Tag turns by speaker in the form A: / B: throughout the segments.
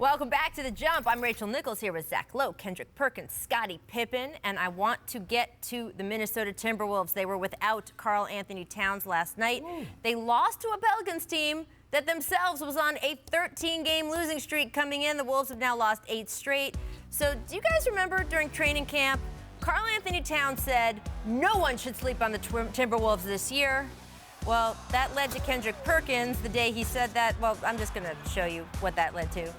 A: Welcome back to The Jump. I'm Rachel Nichols here with Zach Lowe, Kendrick Perkins, Scottie Pippen, and I want to get to the Minnesota Timberwolves. They were without Karl Anthony Towns last night. They lost to a Pelicans team that themselves was on a 13-game losing streak coming in. The Wolves have now lost 8 straight. So do you guys remember during training camp, Karl Anthony Towns said no one should sleep on the Timberwolves this year? Well, that led to Kendrick Perkins the day he said that. Well, I'm just going to show you what that led to.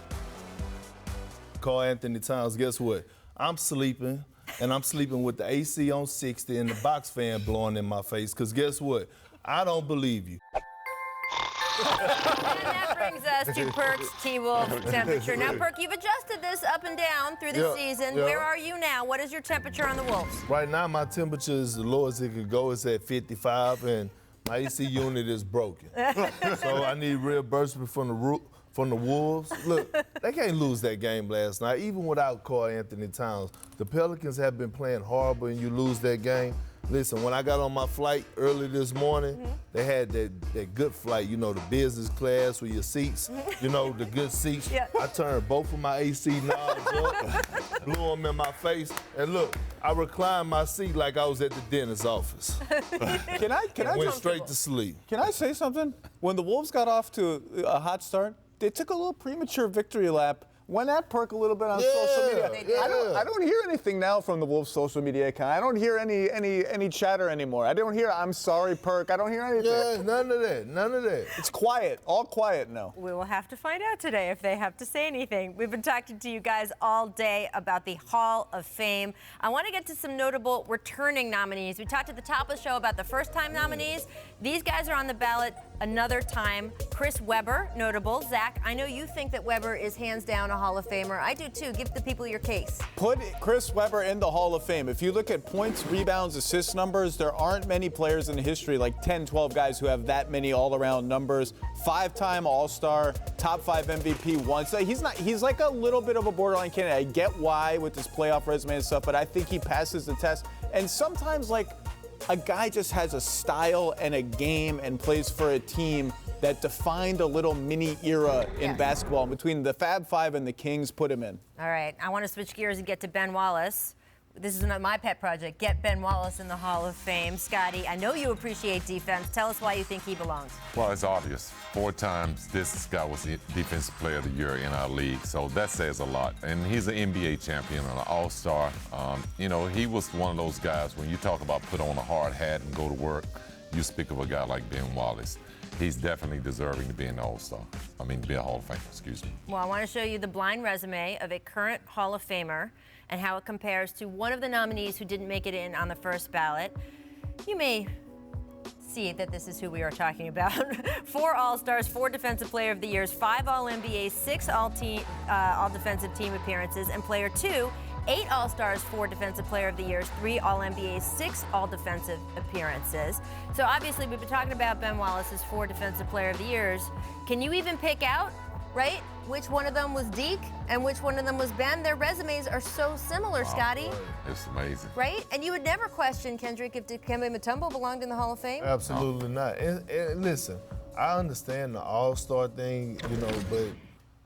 B: Karl Anthony Towns, guess what? I'm sleeping, and I'm sleeping with the AC on 60 and the box fan blowing in my face, because guess what? I don't believe you.
A: And that brings us to Perk's T-Wolf temperature. Now, Perk, you've adjusted this up and down through the season.
B: Yeah.
A: Where are you now? What is your temperature on the Wolves?
B: Right now, my temperature is the lowest it could go. It's at 55, and my AC unit is broken. So I need reimbursement from the Wolves. Look, they can't lose that game last night, even without Karl Anthony Towns. The Pelicans have been playing horrible, and you lose that game. Listen, when I got on my flight early this morning, they had that good flight, you know, the business class with your seats, you know, the good seats.
A: Yeah.
B: I turned both of my AC knobs up, blew them in my face, and look, I reclined my seat like I was at the dentist's office.
C: Can I
B: went straight to sleep.
C: Can I say something? When the Wolves got off to a hot start, they took a little premature victory lap. Went at Perk a little bit on social media. I don't hear anything now from the Wolves' social media account. I don't hear any chatter anymore. I don't hear "I'm sorry, Perk." I don't hear anything.
B: Yeah, none of that. None of that.
C: It's quiet. All quiet now.
A: We will have to find out today if they have to say anything. We've been talking to you guys all day about the Hall of Fame. I want to get to some notable returning nominees. We talked at the top of the show about the first-time nominees. These guys are on the ballot another time. Chris Webber, notable. Zach, I know you think that Webber is hands down a Hall of Famer. I do too. Give the people your case.
C: Put Chris Webber in the Hall of Fame. If you look at points, rebounds, assist numbers, there aren't many players in history, like 10, 12 guys who have that many all-around numbers. 5-time All-Star, top 5 MVP once. He's like a little bit of a borderline candidate. I get why with his playoff resume and stuff, but I think he passes the test. And sometimes, like, a guy just has a style and a game and plays for a team that defined a little mini era in basketball. Between the Fab Five and the Kings, put him in.
A: All right, I want to switch gears and get to Ben Wallace. This is my pet project, get Ben Wallace in the Hall of Fame. Scottie, I know you appreciate defense. Tell us why you think he belongs.
D: Well, it's obvious. 4 times this guy was the Defensive Player of the Year in our league, so that says a lot. And he's an NBA champion and an all-star. You know, he was one of those guys, when you talk about put on a hard hat and go to work, you speak of a guy like Ben Wallace. He's definitely deserving to be an all-star. I mean, to be a Hall of Famer, excuse me.
A: Well, I want to show you the blind resume of a current Hall of Famer and how it compares to one of the nominees who didn't make it in on the first ballot. You may see that this is who we are talking about. 4 All-Stars, 4 Defensive Player of the Years, 5 All-NBA, 6 All-Defensive Team appearances, and Player 2, 8 All-Stars, 4 Defensive Player of the Years, 3 All-NBA, 6 All-Defensive appearances. So obviously we've been talking about Ben Wallace's 4 Defensive Player of the Years. Can you even pick out, right, which one of them was Deke and which one of them was Ben? Their resumes are so similar, Scottie.
D: It's amazing.
A: Right? And you would never question, Kendrick, if Dikembe Mutombo belonged in the Hall of Fame?
B: Absolutely not. And listen, I understand the all-star thing, you know, but,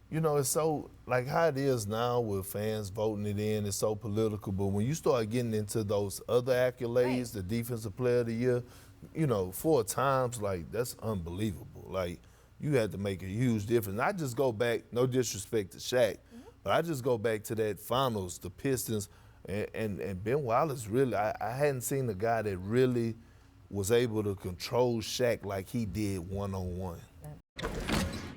B: you know, it's so, like how it is now with fans voting it in, it's so political. But when you start getting into those other accolades, the Defensive Player of the Year, you know, 4 times, like, that's unbelievable. Like, you had to make a huge difference. I just go back, no disrespect to Shaq, but I just go back to that finals, the Pistons, and Ben Wallace really, I hadn't seen a guy that really was able to control Shaq like he did one-on-one.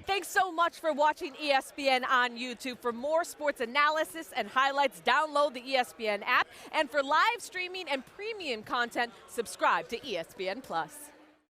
E: Thanks so much for watching ESPN on YouTube. For more sports analysis and highlights, download the ESPN app. And for live streaming and premium content, subscribe to ESPN+.